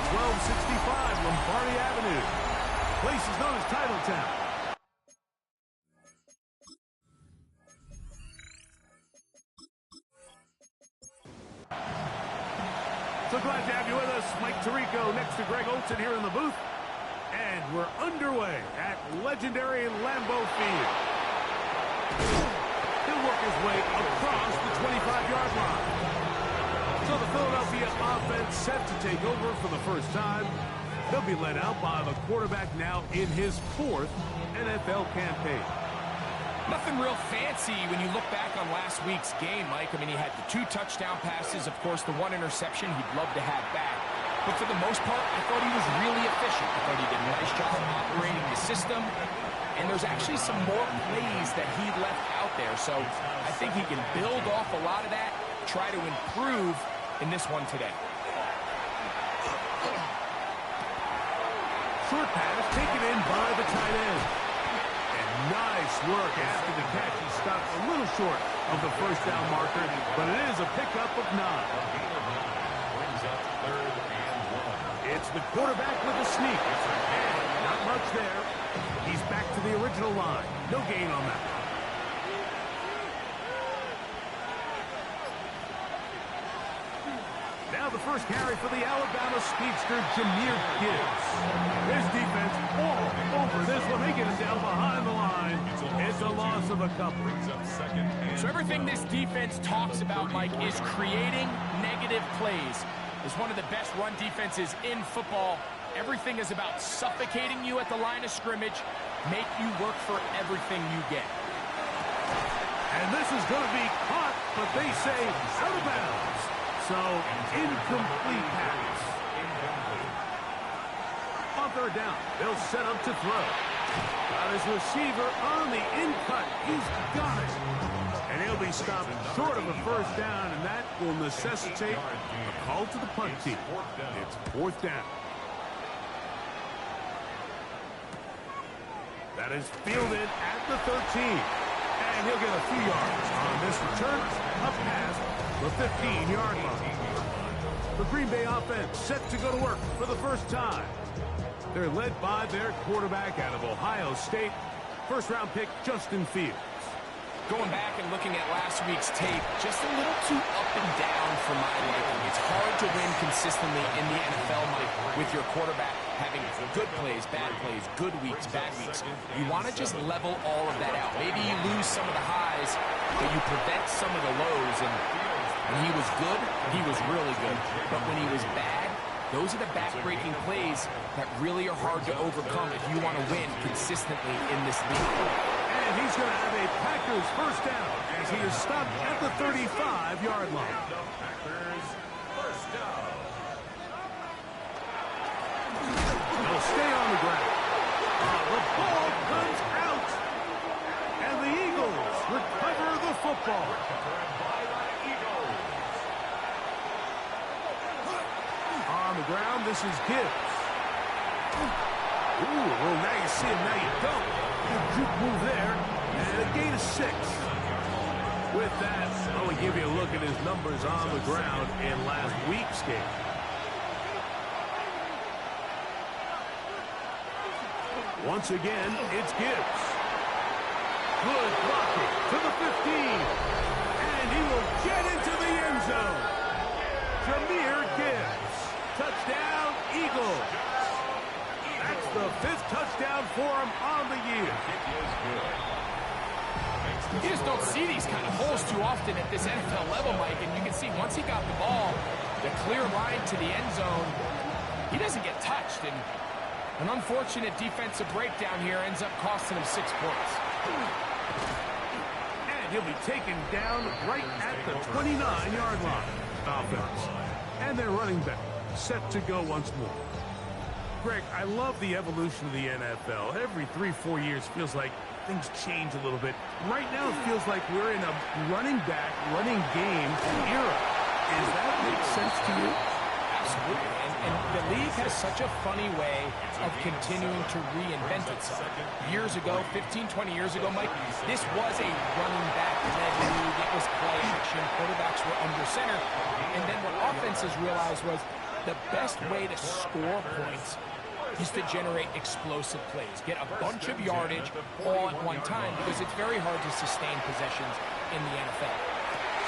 1265 Lombardi Avenue. Place is known as Titletown. So glad to have you with us. Mike Tirico next to Greg Olson here in the booth. And we're underway at legendary Lambeau Field. He'll work his way across the 25-yard line. So the Philadelphia offense set to take over for the first time. They'll be led out by the quarterback now in his 4th NFL campaign. Nothing real fancy when you look back on last week's game, Mike. I mean, he had the 2 touchdown passes, of course, the 1 interception he'd love to have back. But for the most part, I thought he was really efficient. I thought he did a nice job operating the system. And there's actually some more plays that he left out there. So I think he can build off a lot of that, try to improve in this one today. Short pass taken in by the tight end. And nice work after the catch. He stopped a little short of the first down marker, but it is a pickup of 9. It's the quarterback with a sneak. And not much there. He's back to the original line. No gain on that. Now the first carry for the Alabama speedster, Jahmyr Gibbs. His defense all over this one. They get it down behind the line. It's a loss of a couple. So everything this defense talks about, Mike, is creating negative plays. It's one of the best run defenses in football. Everything is about suffocating you at the line of scrimmage, make you work for everything you get. And this is going to be caught, but they say out of bounds. So, incomplete pass. On 3rd down, they'll set up to throw. Got his receiver on the in-cut. He's got it. And he'll be stopped short of a first down, and that will necessitate a call to the punt team. It's 4th down. That is fielded at the 13. And he'll get a few yards on this return. Up past the 15-yard line. The Green Bay offense set to go to work for the first time. They're led by their quarterback out of Ohio State. First-round pick, Justin Fields. Going back and looking at last week's tape, just a little too up and down for my liking. It's hard to win consistently in the NFL, Mike, with your quarterback having good plays, bad plays, good weeks, bad weeks. You want to just level all of that out. Maybe you lose some of the highs, but you prevent some of the lows. And when he was good, he was really good. But when he was bad, those are the back-breaking plays that really are hard to overcome if you want to win consistently in this league. And he's going to have a Packers first down as he is stopped at the 35-yard line. Packers first down. They'll stay on the ground. The ball comes out. And the Eagles recover the football. On the ground, this is Gibbs. Ooh, well, now you see him, now you don't. Good juke move there, and a gain of 6. With that, I will give you a look at his numbers on the ground in last week's game. Once again, it's Gibbs. Good blocking to the 15, and he will get into the end zone. Jahmyr Gibbs, touchdown, Eagles. That's the 5th touchdown for him on the year. You just don't see these kind of holes too often at this NFL level, Mike. And you can see once he got the ball, the clear line to the end zone, he doesn't get touched. And an unfortunate defensive breakdown here ends up costing him 6 points. And he'll be taken down right at the 29-yard line. Offense. And their running back set to go once more. Greg, I love the evolution of the NFL. Every 3-4 years feels like things change a little bit. Right now it feels like we're in a running back, running game era. Does that make sense to you? Absolutely. And the league has such a funny way of continuing to reinvent itself. Years ago, 15, 20 years ago, Mike, this was a running back-led league. It was play action. Quarterbacks were under center. And then what offenses realized was, the best way to score points is to generate explosive plays. Get a bunch of yardage all at one time because it's very hard to sustain possessions in the NFL.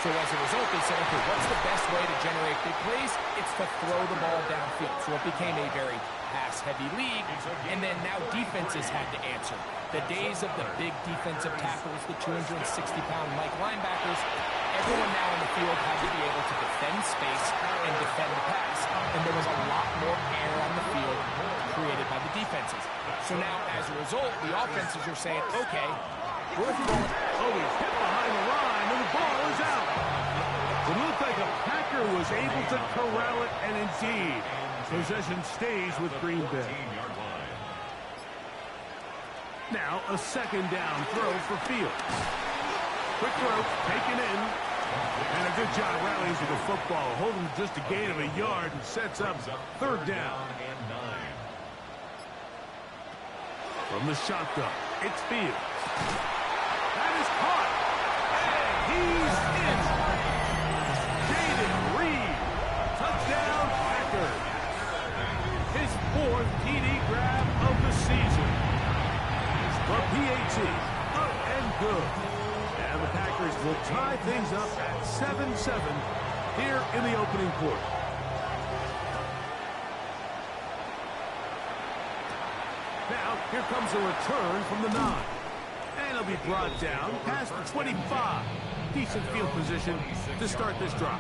So as a result, they said, okay, what's the best way to generate big plays? It's to throw the ball downfield. So it became a very pass-heavy league, and then now defenses had to answer. The days of the big defensive tackles, the 260-pound Mike linebackers, everyone now in the field had to be able to defend space and defend the pass. And there was a lot more air on the field created by the defenses. So now, as a result, the offenses are saying, okay, we're throwing. Oh, he's hit behind the line, and the ball is out. It looked like a Packer was able to corral it, and indeed, possession stays with Green Bay. Now, a second down throw for Fields. Quick throw, taken in. And a good job rallying to the football, holding just a gain of a yard and sets up third down. From the shotgun, it's Fields. That is caught. And he's in. Jaden Reed. Touchdown, Packers. His fourth TD grab of the season. The PAT, up and good. And the Packers will tie things up at 7-7 here in the opening quarter. Now, here comes a return from the 9. And it'll be brought down past the 25. Decent field position to start this drive.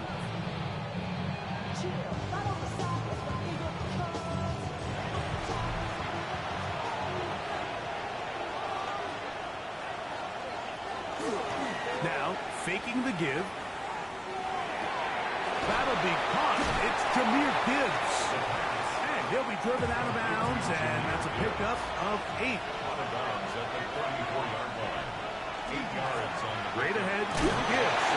Now, faking the give. That'll be caught. It's Jahmyr Gibbs. And he'll be driven out of bounds, and that's a pickup of 8. Right ahead with Gibbs.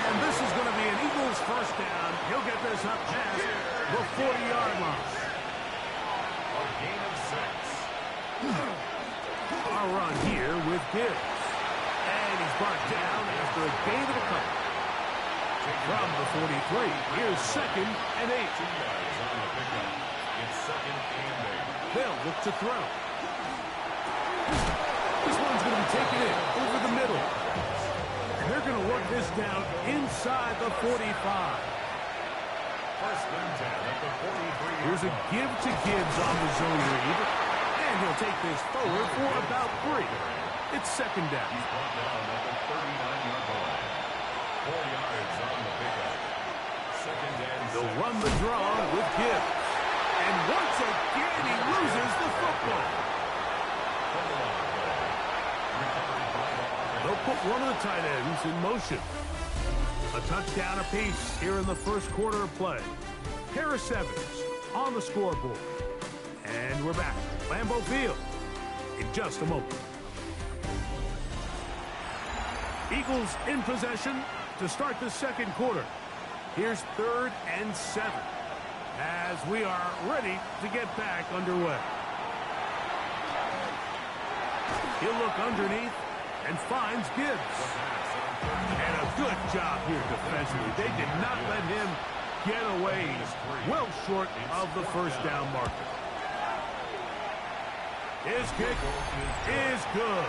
And this is going to be an Eagles first down. He'll get this up past the 40-yard line. A gain of 6. Our run here with Gibbs. And he's brought down after a gain of a couple. From the 43, here's 2nd and 8. It's 2nd and 8. They'll look to throw. This one's going to be taken in over the middle. And they're going to work this down inside the 45. First and 10 at the 43. Here's a give to Gibbs on the zone read. And he'll take this forward for about 3. It's 2nd down. He's brought down at the 39-yard line. 4 yards on the pickup. 2nd and 6. They'll run the draw with Gibbs. And once again, he loses the football. They'll put one of the tight ends in motion. A touchdown apiece here in the first quarter of play. Harris Evans on the scoreboard. And we're back. Lambeau Field in just a moment. Eagles in possession to start the second quarter. Here's 3rd and 7 as we are ready to get back underway. He'll look underneath and finds Gibbs. And a good job here defensively. They did not let him get away well short of the first down marker. His kick is good.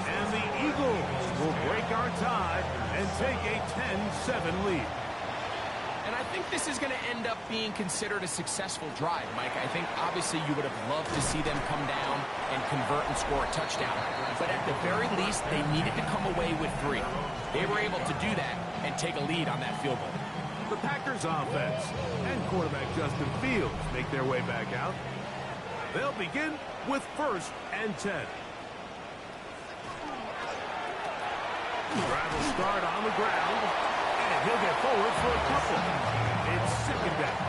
And the Eagles will break our tie and take a 10-7 lead. And I think this is going to end up being considered a successful drive, Mike. I think obviously you would have loved to see them come down and convert and score a touchdown. But at the very least, they needed to come away with 3. They were able to do that and take a lead on that field goal. The Packers offense and quarterback Justin Fields make their way back out. They'll begin with 1st and 10. Drive will start on the ground, and he'll get forward for a couple. It's 2nd down.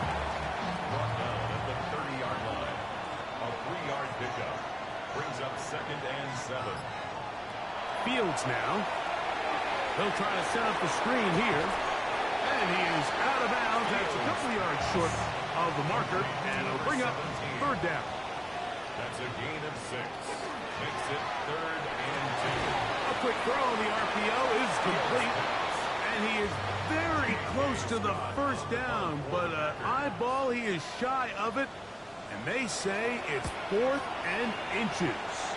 Brought down at the 30-yard line. A 3-yard pickup brings up 2nd and 7. Fields now. He'll try to set up the screen here. And he is out of bounds. That's a couple yards short of the marker, and it'll bring up 3rd down. That's a gain of 6. Makes it 3rd and 2. A quick throw on the RPO is complete. And he is very close to the first down, but eyeball, he is shy of it. And they say it's 4th and inches.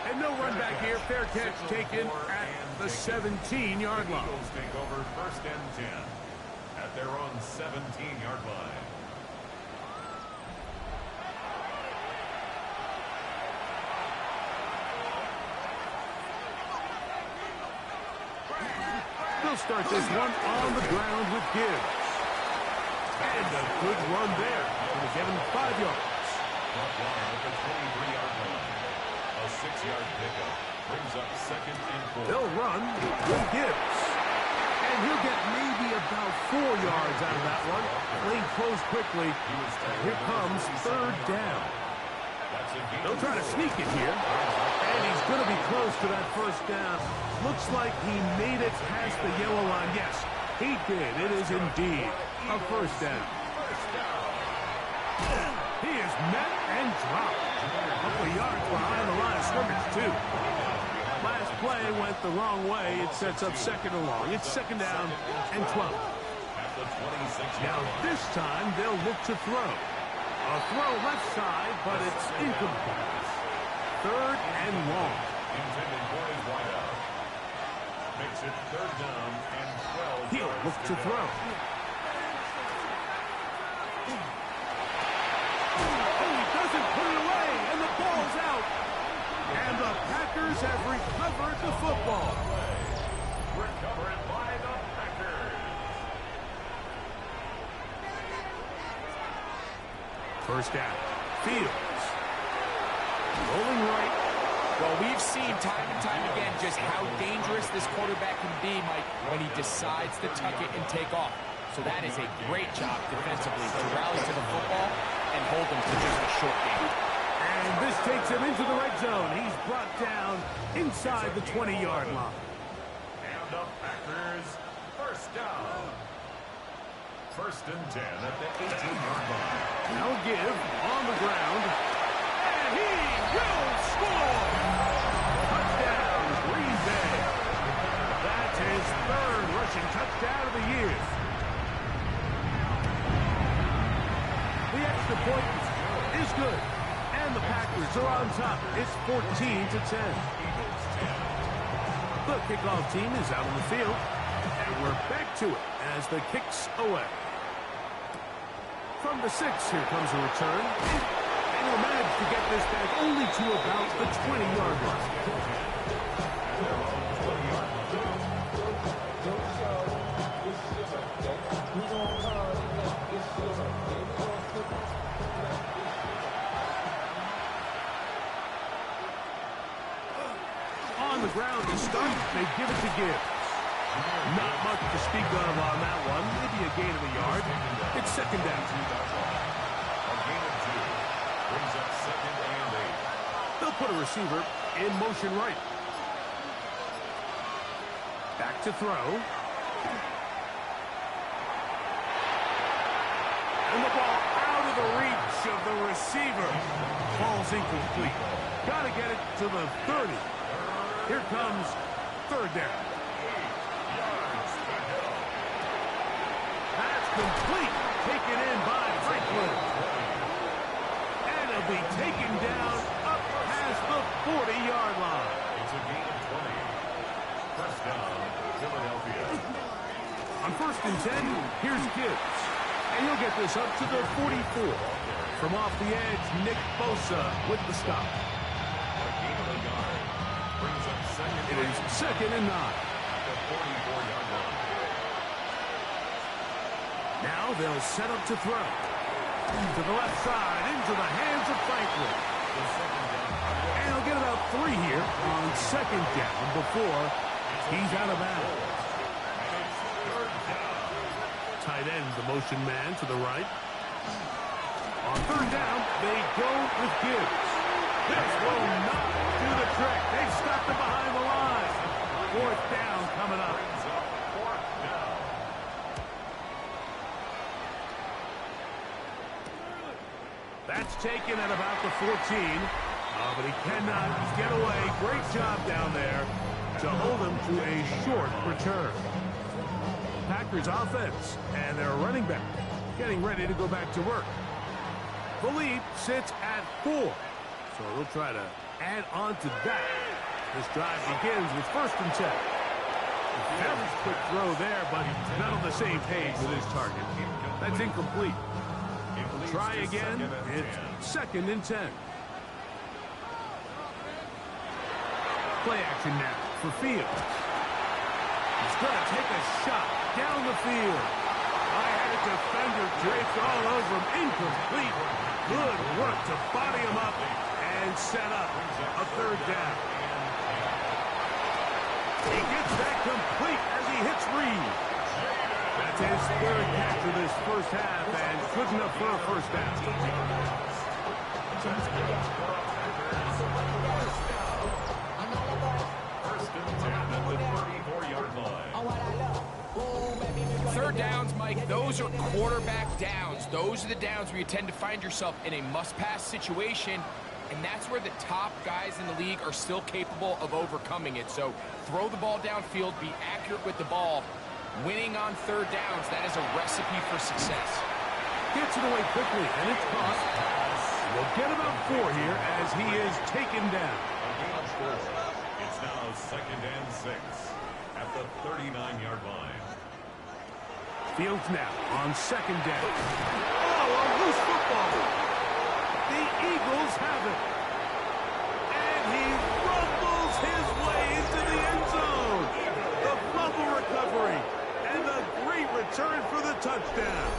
And no run back here. Fair catch taken at the 17-yard line. Eagles take over 1st and 10 at their own 17-yard line. They'll start this one on the ground with Gibbs. And a good run there. Going to get him 5 yards. Front line at the 23-yard line. A 6-yard pickup brings up 2nd and 4. They'll run with Gibbs. And he'll get maybe about 4 yards out of that one. Playing close quickly. And here comes 3rd down. They'll try to sneak it here. And he's going to be close to that 1st down. Looks like he made it past the yellow line. Yes, he did. It is indeed a 1st down. He is met and dropped. A couple of yards behind the line of scrimmage, too. Last play went the wrong way. It sets up 2nd and long. It's 2nd down and 12. Now this time they'll look to throw. A throw left side, but it's incomplete. 3rd and long. Intended for his wideout. Makes it 3rd down and 12. He'll look to throw. Oh, he doesn't put it away, and the ball's out. And the Packers have recovered the football. Recovered by the Packers. 1st down. Fields. Rolling right. Well, we've seen time and time again just how dangerous this quarterback can be, Mike, when he decides to tuck it and take off. So that is a great job defensively to rally to the football and hold him to just a short game. And this takes him into the red zone. He's brought down inside the 20-yard line. And the Packers 1st down. 1st and 10 at the 18-yard line. Now give on the ground. And he will score! Touchdown, Green Bay. That's his 3rd rushing touchdown of the year. The extra point is good. And the Packers are on top. It's 14-10. The kickoff team is out on the field. And we're back to it as the kick's away. From the 6, here comes a return. And he'll manage to get this back only to about the 20-yard line. On the ground to start, they give it to Gibbs. Not much to speak of on that one. Maybe a gain of a yard. It's 2nd down. A gain of 2 brings up 2nd and 8. They'll put a receiver in motion right. Back to throw. And the ball out of the reach of the receiver. Ball's incomplete. Got to get it to the 30. Here comes 3rd down. That's complete. Taken in by Franklin. And it'll be taken down up past the 40-yard line. It's a gain of 20. 1st down, Philadelphia. On 1st and 10, here's Gibbs. And he'll get this up to the 44. From off the edge, Nick Bosa with the stop. A gain of a yard brings up 2nd. It is 2nd and 9. At the 44-yard line. Now they'll set up to throw. To the left side, into the hands of Franklin. And he'll get about 3 here on 2nd down before he's out of bounds. Tight end, the motion man to the right. On 3rd down, they go with Gibbs. This will not do the trick. They've stopped him behind the line. 4th down coming up. That's taken at about the 14. But he cannot get away. Great job down there to to hold them to a short return. Packers offense and their running back getting ready to go back to work. The lead sits at 4, so they'll try to add on to that. This drive begins with 1st and 10. Very quick throw there, but not on the same page with his target. That's incomplete. Try again. It's 2nd and 10. Play action now for Fields. He's going to take a shot down the field. I had a defender draped all over him. Incomplete. Good work to body him up and set up a 3rd down. He gets that complete as he hits Reed. That's his 3rd catch of this first half and good enough for a 1st down. Third downs, Mike, those are quarterback downs. Those are the downs where you tend to find yourself in a must-pass situation, and that's where the top guys in the league are still capable of overcoming it. So throw the ball downfield, be accurate with the ball. Winning on 3rd downs, that is a recipe for success. Gets it away quickly, and it's caught. We'll get about 4 here as he is taken down. It's now 2nd and 6 at the 39-yard line. Fields now on 2nd down. Oh, a loose football. The Eagles have it. And he rumbles his way into the end zone. The fumble recovery and the great return for the touchdown.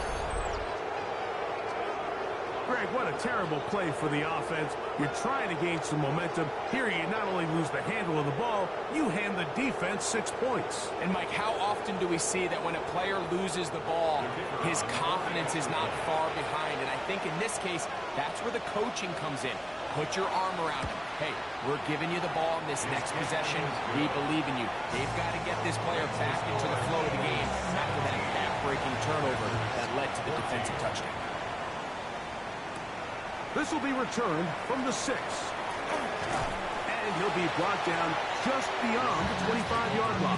Greg, what a terrible play for the offense. You're trying to gain some momentum. Here you not only lose the handle of the ball, you hand the defense 6 points. And Mike, how often do we see that when a player loses the ball, his confidence is not far behind? And I think in this case, that's where the coaching comes in. Put your arm around him. Hey, we're giving you the ball in this next possession. We believe in you. They've got to get this player back into the flow of the game after that back-breaking turnover that led to the defensive touchdown. This will be returned from the 6. And he'll be brought down just beyond the 25-yard line.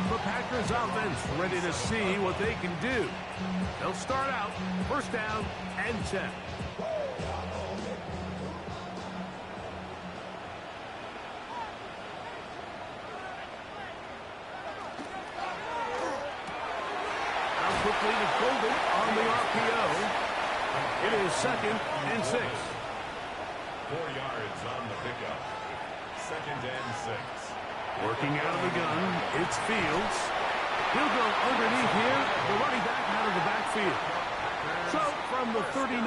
The Packers offense ready to see what they can do. They'll start out 1st down and 10. Now quickly to Golden on the RPO. It is 2nd and 6. 4 yards on the pickup. 2nd and 6. Working out of the gun, it's Fields. He'll go underneath here. The running back out of the backfield. So from the 39,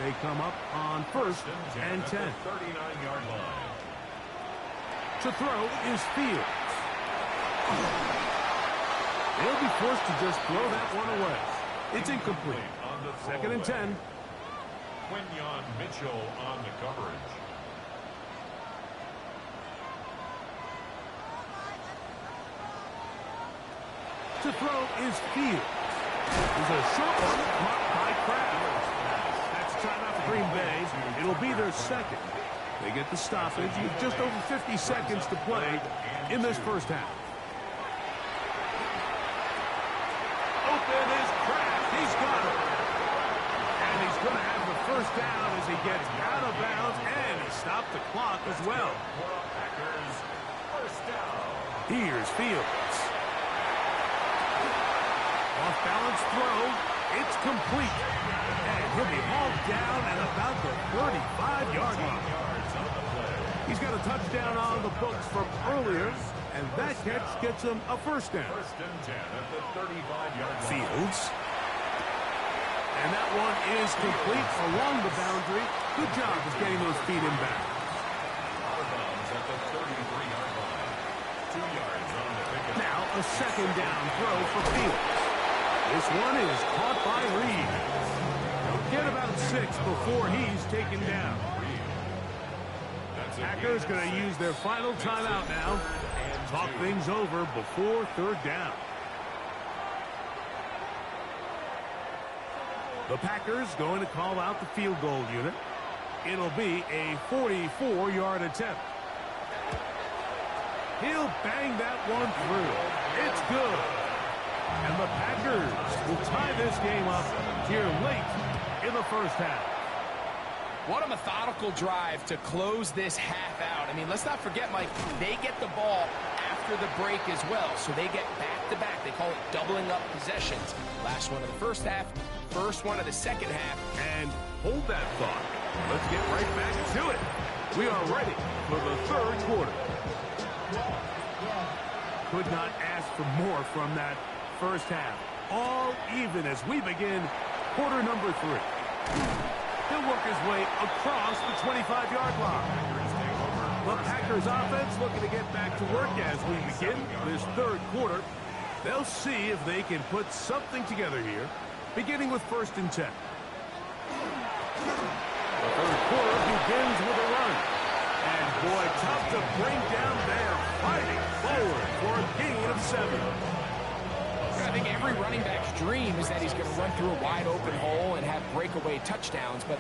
they come up on 1st and 10. 39-yard line. To throw is Fields. They'll be forced to just throw that one away. It's incomplete. 2nd and 10. Quinyon Mitchell on the coverage. To throw is Fields. There's a short one caught by Kraft. That's timeout for Green Bay. It'll be their 2nd. They get the stoppage with just over 50 seconds to play in this first half. Open is Kraft. He's got it. And he's going to have the 1st down as he gets out of bounds, and he stopped the clock as well. Packers 1st down. Here's Fields. Off-balance throw. It's complete. And he'll be hauled down at about the 35-yard line. He's got a touchdown on the books from earlier, and that catch gets him a 1st down. 1st and 10 at the 35-yard line. Fields. And that one is complete along the boundary. Good job of getting those feet in back. Out of bounds at the 33-yard line. 2 yards on the pickup. Now a 2nd down throw for Fields. This one is caught by Reed. He'll get about 6 before he's taken down. Packers going to use their final timeout now. Talk things over before 3rd down. The Packers going to call out the field goal unit. It'll be a 44-yard attempt. He'll bang that one through. It's good. And the Packers will tie this game up here late in the first half. What a methodical drive to close this half out. I mean, let's not forget, Mike, they get the ball after the break as well, so they get back-to-back. They call it doubling up possessions. Last one of the first half, first one of the second half. And hold that thought. Let's get right back to it. We are ready for the third quarter. Could not ask for more from that first half. All even as we begin quarter number 3. He'll work his way across the 25-yard line. The Packers offense looking to get back to work as we begin this third quarter. They'll see if they can put something together here, beginning with 1st and 10. The third quarter begins with a run. And boy, tough to bring down there, fighting forward for a gain of 7. I think every running back's dream is that he's going to run through a wide open hole and have breakaway touchdowns, but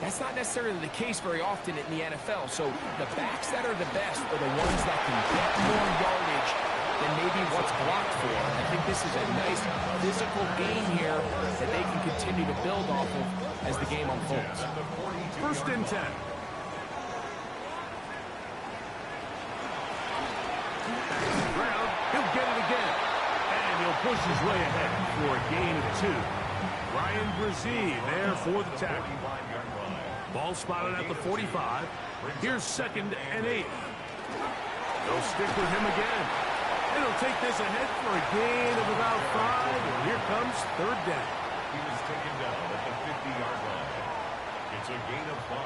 that's not necessarily the case very often in the NFL. So the backs that are the best are the ones that can get more yardage than maybe what's blocked for. I think this is a nice physical game here that they can continue to build off of as the game unfolds. 1st and 10. Ground, he'll get it again. And he'll push his way ahead for a gain of 2. Ryan Brzee there for the tackle. Ball spotted at the 45. Here's 2nd and 8. They'll stick with him again. And he'll take this ahead for a gain of about 5. And here comes 3rd down. He was taken down at the 50-yard line. It's a gain of 5.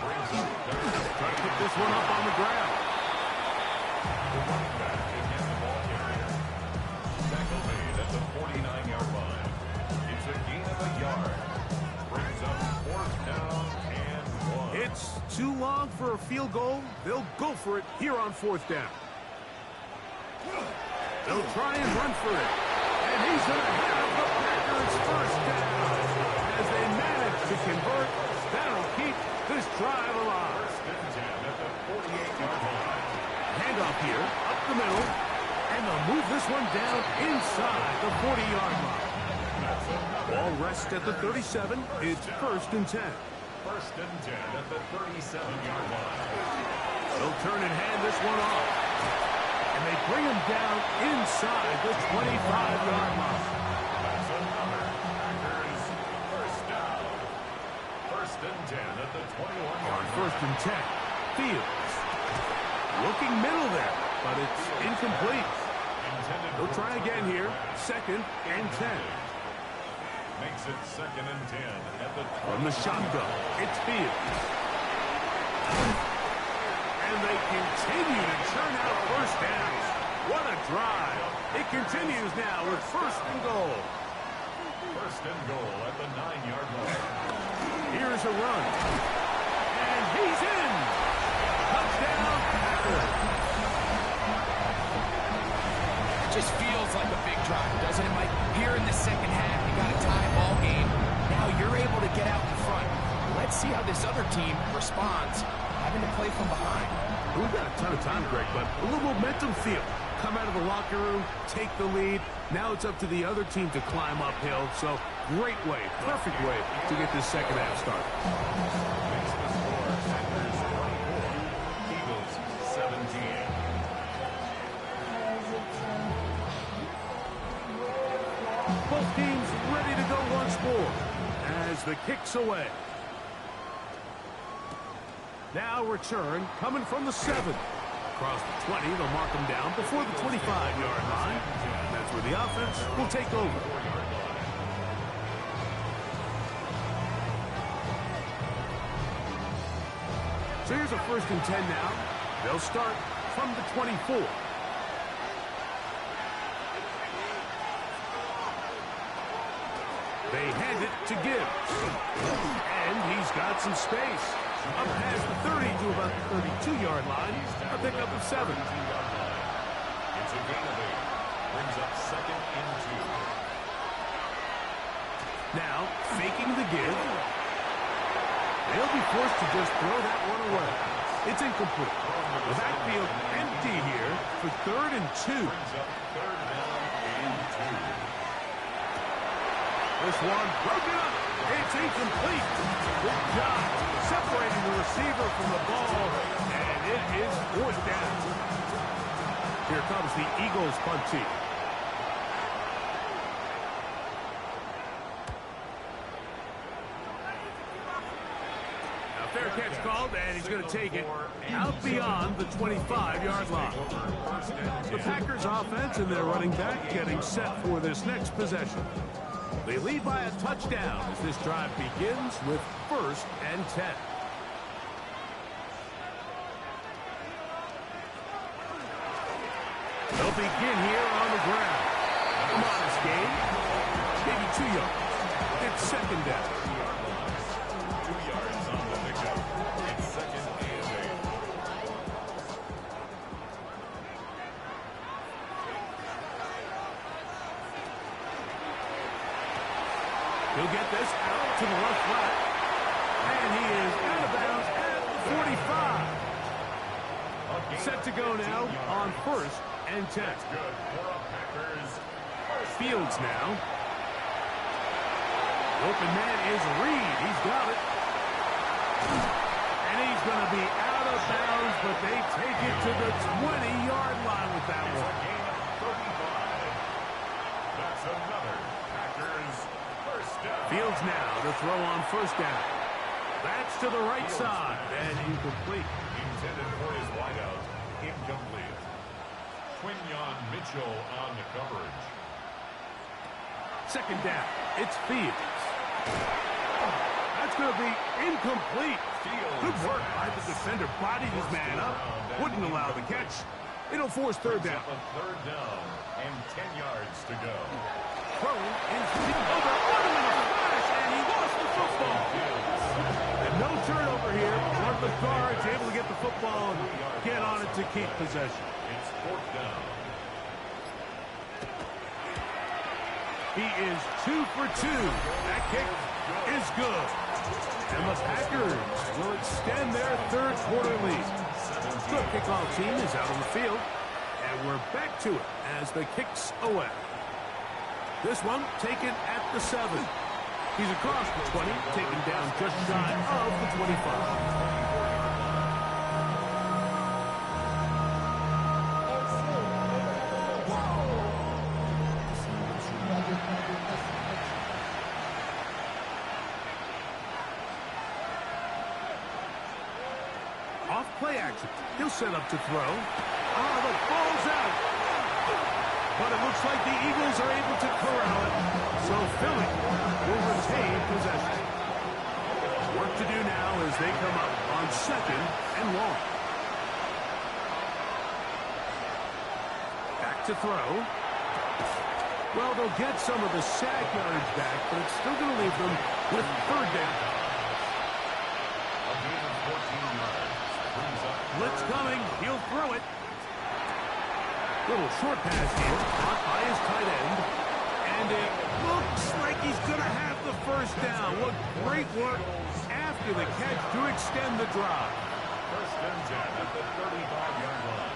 Brings up 3rd. Try to pick this one up on the ground. The running back against the ball carrier. Tackle made at the 49-yard line. It's a gain of a yard. Brings up 4th down and 1. It's too long for a field goal. They'll go for it here on 4th down. They'll try and run for it. And he's going to have the Packers 1st down. As they manage to convert, that'll keep this drive alive. 1st and 10 at the 48-yard line. Handoff here, up the middle. And they'll move this one down inside the 40-yard line. Ball rests at the 37. It's 1st and 10. 1st and 10 at the 37-yard line. They'll turn and hand this one off. And they bring him down inside the 25-yard line. That's another Packers 1st down. 1st and 10 at the 21-yard On line. 1st and 10, Fields. Looking middle there, but it's incomplete. They'll try again here. 2nd and 10. Makes it 2nd and 10 at the From the shotgun, it's Fields. And they continue to churn out 1st downs. What a drive. It continues now with 1st and goal. 1st and goal at the 9-yard line. Here's a run. And he's in. Touchdown, Packers. It just feels like a big drive, doesn't it, Mike? Here in the second half, you got a tie ball game. Now you're able to get out in front. Let's see how this other team responds, having to play from behind. We've got a ton of time, Greg, but a little momentum feel. Come out of the locker room, take the lead. Now it's up to the other team to climb uphill. So great way, perfect way to get this second half started. Makes the score Packers 24, Eagles 17. Both teams ready to go once more as the kick's away. Now return coming from the 7. Across the 20, they'll mark them down before the 25-yard line. That's where the offense will take over. So here's a 1st and 10 now. They'll start from the 24. They hand it to Gibbs. And he's got some space. Up past the 30 to about the 32-yard line. A pickup of 7. It's a gain of 8. Brings up 2nd and 2. Now, faking the give. They'll be forced to just throw that one away. It's incomplete. The backfield empty empty here for 3rd and 2. Brings up 3rd down and 2. This one broken up. It's incomplete. Good job separating the receiver from the ball, and it is 4th down. Here comes the Eagles punt team. Fair catch called, and he's going to take it out beyond the 25-yard line. The Packers offense and their running back getting set for this next possession. They lead by a touchdown as this drive begins with 1st and 10. They'll begin here on the ground. Come on, this game. Maybe 2 yards. It's 2nd down. 2 yards on the pickup. It's 2nd and 8. He'll get this out to the left flat. And he is out of bounds at the 45. Set to go now on 1st and 10. That's good for a Packers. Fields now. Open man is Reed. He's got it. And he's going to be out of bounds, but they take it to the 20-yard line with that It's a one. gain of 35. That's another Packers first down. Fields now to throw on 1st down. That's to the right side and incomplete. Intended for his wideout. Incomplete. Quinyon Mitchell on the coverage. 2nd down. It's Fields. That's going to be incomplete. Good work by the defender. Bodied his man up. Wouldn't allow the catch. It'll force 3rd down. Up a 3rd down and 10 yards to go. Throw is over. On him in a flash, and he lost the football. And no turnover here. One of the guards able to get the football and get on it to keep possession. It's 4th down. He is 2 for 2. That kick is good. And the Packers will extend their 3rd quarter lead. The kickoff team is out on the field. And we're back to it as the kicks away. This one taken at the 7. He's across the 20, taken down just shy of the 25. Off play action. He'll set up to throw. Oh, the ball's out. But it looks like the Eagles are able to corral it. So Philly will retain possession. Work to do now as they come up on 2nd and 1. Back to throw. Well, they'll get some of the sack yardage back, but it's still going to leave them with 3rd down. A gain of 14 yards. Brings up Blitz coming. He'll throw it. Little short pass here, caught by his tight end. And it looks like he's going to have the 1st down. What great work after the catch to extend the drive. 1st and 10 at the 35-yard line.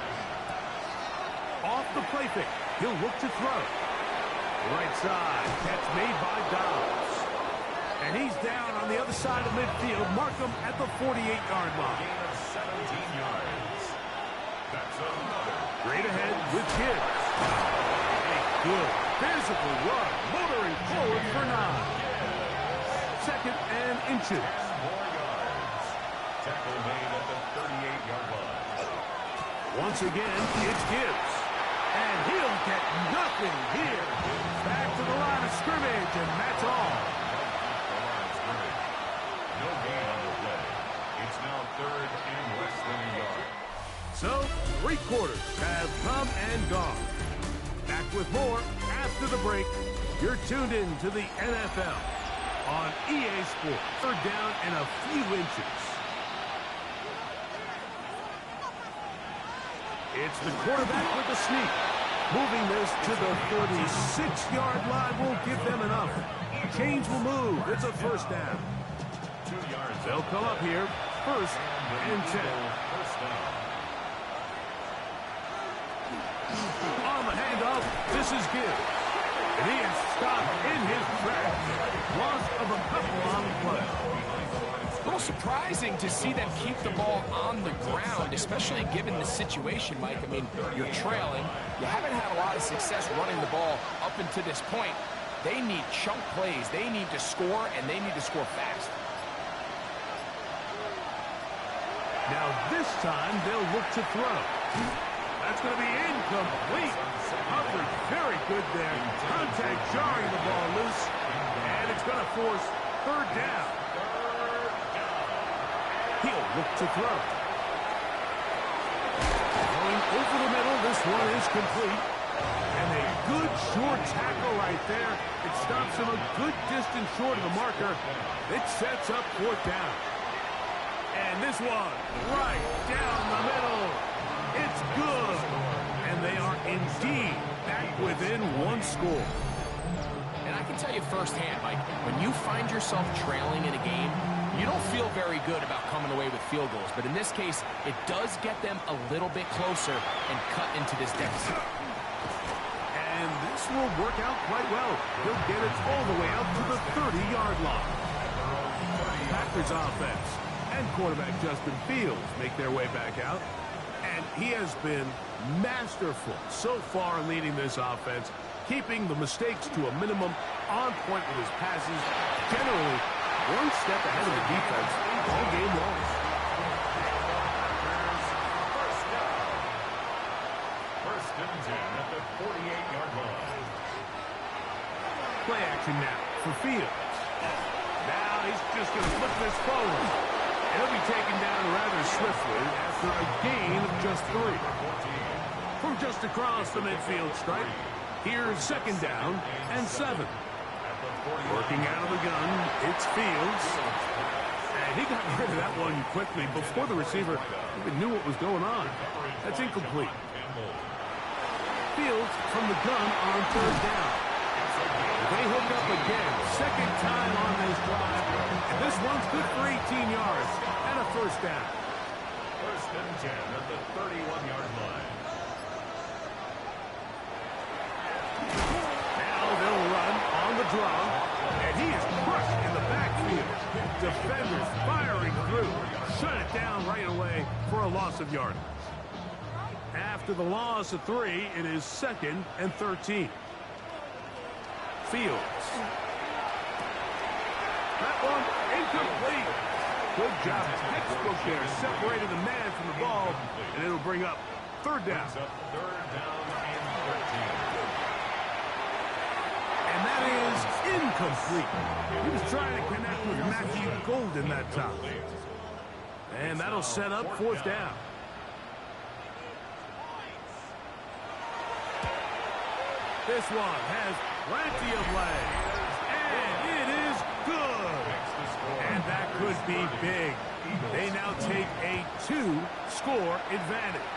Off the play fake. He'll look to throw. Right side. Catch made by Dobbs. And he's down on the other side of midfield. Mark him at the 48-yard line. Gain of 17 yards. That's another. Straight ahead with Gibbs. A good physical run. Motoring forward for 9. 2nd and inches. 4 yards. Tackle made at the 38-yard line. Once again, it's Gibbs. And he'll get nothing here. Back to the line of scrimmage, and that's all. No gain on the play. It's now 3rd and less than a yard. So, 3 quarters have come and gone. Back with more after the break. You're tuned in to the NFL on EA Sports. 3rd down and a few inches. It's the quarterback with the sneak. Moving this to the 36-yard line will give them enough. Chains will move. It's a 1st down. 2 yards. They'll come up here, 1st and 10. First down. On the handoff, this is Gibbs. And he is stopped in his tracks. Loss of a couple on the play. A little surprising to see them keep the ball on the ground, especially given the situation, Mike. I mean, you're trailing. You haven't had a lot of success running the ball up until this point. They need chunk plays. They need to score, and they need to score fast. Now this time they'll look to throw. That's going to be incomplete. Coverage very good there. Contact jarring the ball loose. And it's going to force third down. He'll look to throw. Going over the middle, this one is complete. And a good short tackle right there. It stops him a good distance short of the marker. It sets up fourth down. And this one, right down the middle. It's good. And they are indeed back within one score. And I can tell you firsthand, Mike, when you find yourself trailing in a game, you don't feel very good about coming away with field goals. But in this case, it does get them a little bit closer and cut into this deficit. And this will work out quite well. He'll get it all the way out to the 30-yard line. Packers offense and quarterback Justin Fields make their way back out. And he has been masterful so far in leading this offense, keeping the mistakes to a minimum, on point with his passes, generally one step ahead of the defense all game long. First and 10 at the 48-yard line. Play action now for Fields. Now he's just going to flip this forward. He'll be taken down rather swiftly after a gain of just 3. From just across the midfield stripe, here's second down and 7. Working out of the gun, it's Fields. And he got rid of that one quickly before the receiver even knew what was going on. That's incomplete. Fields from the gun on third down. They hook up again, second time on this drive. And this one's good for 18 yards and a first down. First and 10 at the 31-yard line. Now they'll run on the draw, and he is crushed in the backfield. Defenders firing through. Shut it down right away for a loss of yardage. After the loss of 3, it is second and 13. Fields. That one incomplete. Good job. Textbook there. Separated the man from the ball, and it'll bring up third down. Third down and 13. And that is incomplete. He was trying to connect with Matthew Golden that time. And that'll set up fourth down. This one has plenty of legs. And it is good. And that could be big. They now take a 2-score advantage.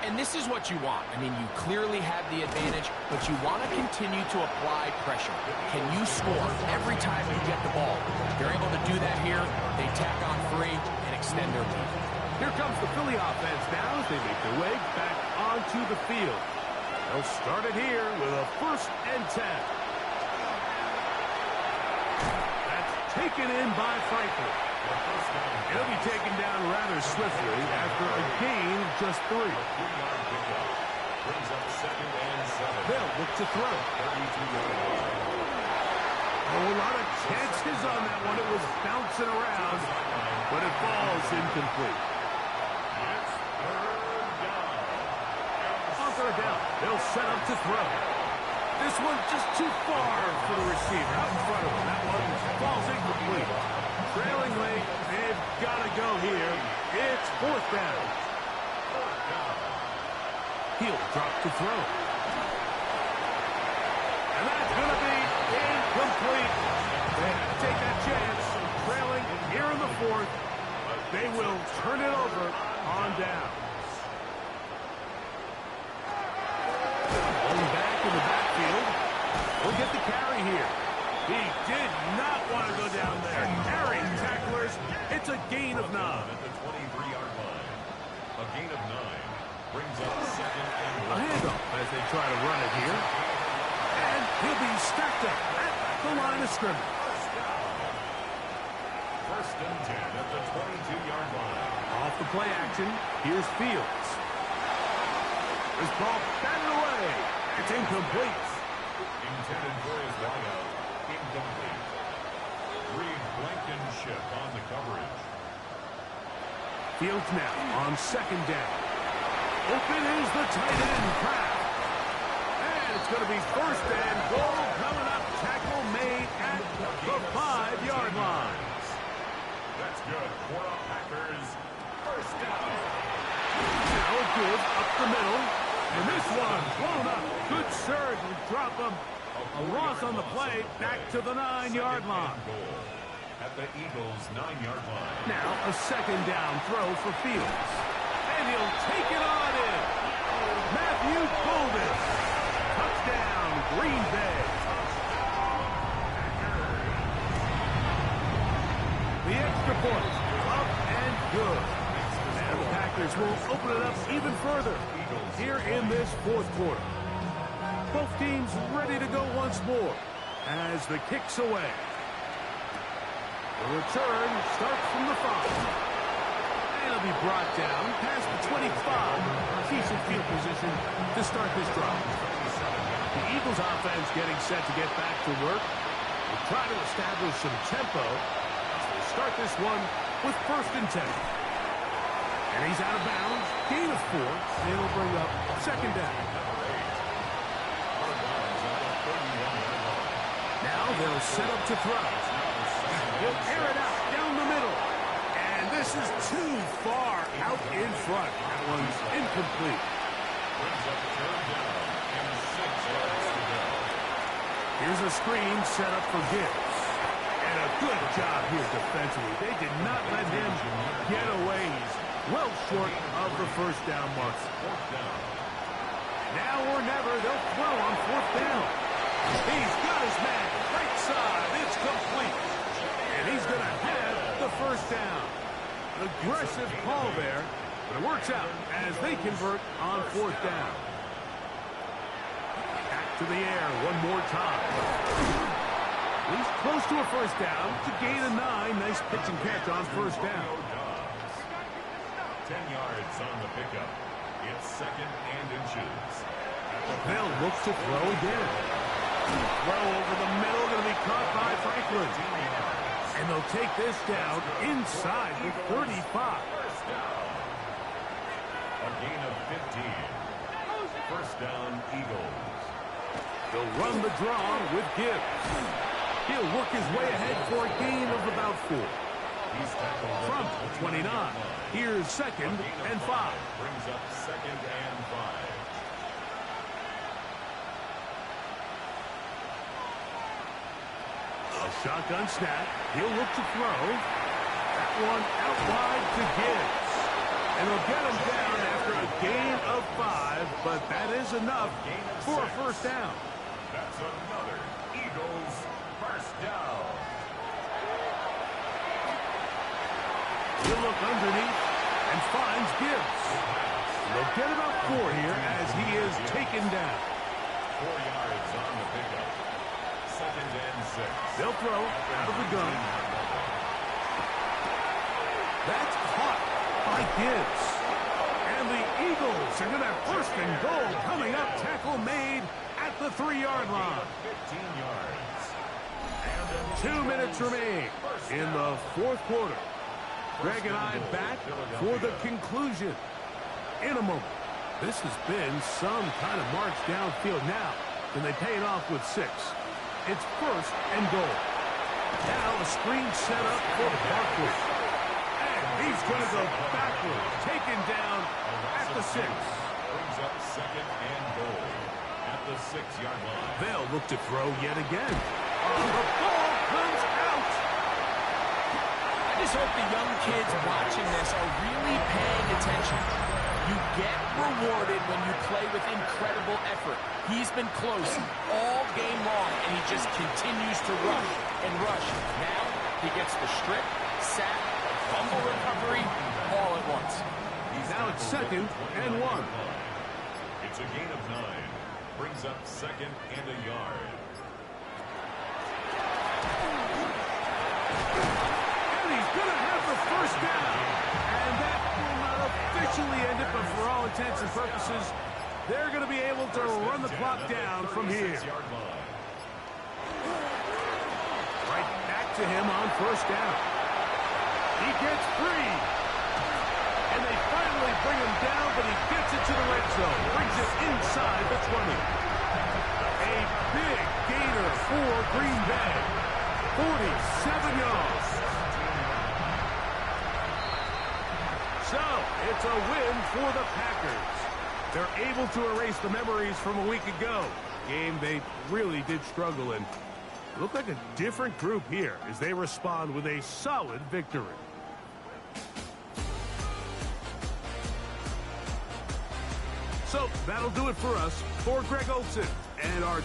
And this is what you want. I mean, you clearly have the advantage, but you want to continue to apply pressure. Can you score every time you get the ball? If they're able to do that here, they tack on 3 and extend their lead. Here comes the Philly offense now as they make their way back onto the field. They'll start it here with a first and 10. That's taken in by Franklin. He'll be taken down rather swiftly after a gain of just 3. They'll look to throw. Oh, a lot of chances on that one. It was bouncing around, but it falls incomplete. On third down, they'll set up to throw. This one just too far for the receiver out in front of him. That one falls incomplete. Trailing late, they've got to go here. It's fourth down. He'll drop to throw. And that's going to be incomplete. They have to take that chance. Trailing here in the fourth. They will turn it over on down. Going back in the backfield. We'll get the carry here. He did not want to go down there. Carrying tacklers. It's a gain of 9. At the 23-yard line. A gain of 9 brings up second and try to run it here. And he'll be stacked up at the line of scrimmage. First and 10 at the 22-yard line. Off the play action, here's Fields. This ball batted away. It's incomplete. Intended for his wideout. Incomplete. Reed Blankenship on the coverage. Fields now on second down. Open is the tight end, Kraft. And it's going to be first and goal coming up. Tackle made at the 5-yard line. That's good for the Packers. First down. Now good up the middle. And this one blown up. Good surge and drop him. A loss on the play. Back to the 9-yard line. Goal at the Eagles' 9-yard line. Now a second down throw for Fields. And he'll take it on in. Matthew Golden. Touchdown, Green Bay. The extra point, up and good. And the Packers will open it up even further here in this fourth quarter. Both teams ready to go once more as the kick's away. The return starts from the 5. And it'll be brought down past the 25. Decent field position to start this drive. The Eagles offense getting set to get back to work. We'll try to establish some tempo. Start this one with first and 10. And he's out of bounds. Gain of 4. And it'll bring up second down. Now they'll set up to throw. He'll air it out down the middle. And this is too far out in front. That one's incomplete. Brings up third down and 6 yards to go. Here's a screen set up for Gibbs. And a good job here defensively. They did not let him get away. He's well short of the first down mark. Fourth down. Now or never, they'll throw on fourth down. He's got his man. Right side. It's complete. And he's going to have the first down. An aggressive call there, but it works out as they convert on fourth down. Back to the air one more time. He's close to a first down. To gain a 9. Nice pitch and catch on first down. 10 yards on the pickup. It's second and inches. They'll look to throw again. Throw over the middle, going to be caught by Franklin. And they'll take this down inside the 35. First down. A gain of 15. First down, Eagles. They'll run the draw with Gibbs. He'll work his way ahead for a gain of about 4. He's tackled From the 29. Here's second and 5. Brings up second and 5. A shotgun snap. He'll look to throw. That one out wide to Gibbs. And they'll get him down after a gain of 5, but that is enough for a first down. That's another Eagles first down. He'll look underneath and finds Gibbs. They'll get about 4 here as he is taken down. 4 yards on the pickup. Second and 6. They'll throw out of the gun. That's caught by Gibbs. And the Eagles are going to have first and goal coming up. Tackle made at the 3-yard line. 15 yards. 2 minutes remain in the fourth quarter. Greg and I back for the conclusion in a moment. This has been some kind of march downfield now. Can they pay it off with 6? It's first and goal. Now a screen set up for Barkley. And he's going to go backwards. Taken down at the 6. Brings up second and goal at the 6-yard line. They'll look to throw yet again. The ball comes out. I just hope the young kids watching this are really paying attention. You get rewarded when you play with incredible effort. He's been close all game long, and he just continues to rush and rush. Now he gets the strip, sack, fumble recovery, all at once. Now it's second and 1. It's a gain of 9. Brings up 2nd and a yard. And he's going to have the first down. And that will not officially end it, but for all intents and purposes, they're going to be able to run the clock down from here. Right back to him on first down. He gets free. And they finally bring him down, but he gets it to the red zone. Brings it inside the 20. A big gainer for Green Bay. 47 yards. So, it's a win for the Packers. They're able to erase the memories from a week ago. Game they really did struggle in. Look like a different group here as they respond with a solid victory. So, that'll do it for us. For Greg Olsen and our